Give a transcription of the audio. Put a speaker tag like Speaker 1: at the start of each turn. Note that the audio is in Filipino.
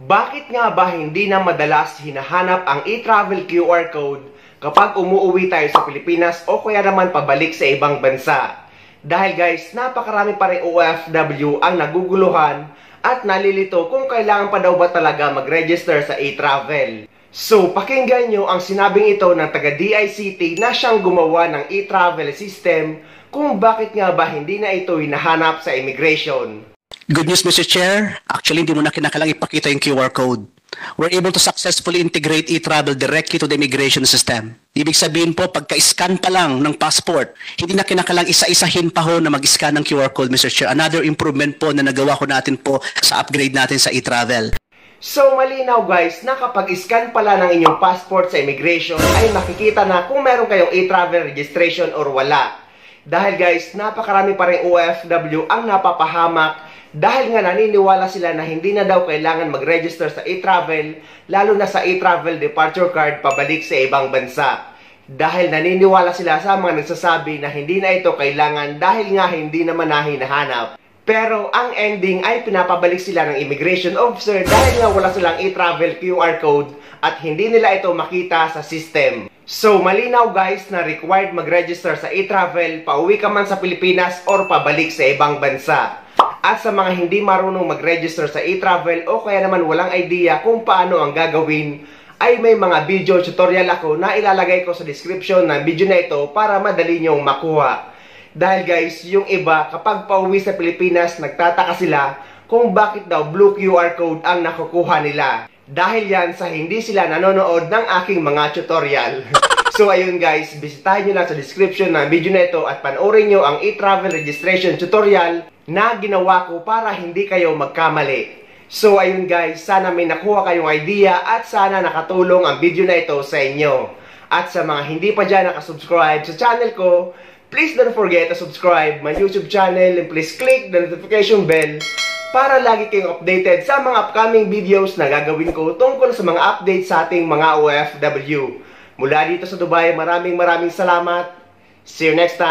Speaker 1: Bakit nga ba hindi na madalas hinahanap ang e-travel QR code kapag umuuwi tayo sa Pilipinas o kaya naman pabalik sa ibang bansa? Dahil guys, napakarami pa rin OFW ang naguguluhan at nalilito kung kailangan pa daw ba talaga mag-register sa e-travel. So, pakinggan nyo ang sinabing ito ng taga-DICT na siyang gumawa ng e-travel system kung bakit nga ba hindi na ito hinahanap sa immigration.
Speaker 2: Good news, Mr. Chair. Actually, hindi mo na kinakailangang ipakita yung QR code. We're able to successfully integrate e-travel directly to the immigration system. Ibig sabihin po, pagka-scan pa lang ng passport, hindi na kinakailangang isa-isahin pa ho na mag-scan ng QR code, Mr. Chair. Another improvement po na nagawa ko natin po sa upgrade natin sa e-travel.
Speaker 1: So, malinaw guys na kapag scan pala ng inyong passport sa immigration ay makikita na kung meron kayong e-travel registration or wala. Dahil guys, napakarami pa rin OFW ang napapahamak dahil nga naniniwala sila na hindi na daw kailangan mag-register sa e-travel, lalo na sa e-travel departure card pabalik sa ibang bansa. Dahil naniniwala sila sa mga nagsasabi na hindi na ito kailangan dahil nga hindi naman na hinahanap. Pero ang ending ay pinapabalik sila ng immigration officer dahil nga wala silang e-travel QR code at hindi nila ito makita sa system. So malinaw guys na required mag-register sa e-travel pauwi ka man sa Pilipinas or pabalik sa ibang bansa. At sa mga hindi marunong mag-register sa e-travel o kaya naman walang idea kung paano ang gagawin, ay may mga video tutorial ako na ilalagay ko sa description ng video na ito para madali nyong makuha. Dahil guys, yung iba kapag pauwi sa Pilipinas, nagtataka sila kung bakit daw blue QR code ang nakukuha nila. Dahil yan sa hindi sila nanonood ng aking mga tutorial. So ayun guys, bisitahin nyo lang sa description ng video na ito at panoorin nyo ang e-travel registration tutorial na ginawa ko para hindi kayo magkamali. So ayun guys, sana may nakuha kayong idea at sana nakatulong ang video na ito sa inyo. At sa mga hindi pa dyan nakasubscribe sa channel ko, please don't forget to subscribe my YouTube channel and please click the notification bell para lagi kayong updated sa mga upcoming videos na gagawin ko tungkol sa mga updates sa ating mga OFW. Mula dito sa Dubai, maraming salamat. See you next time.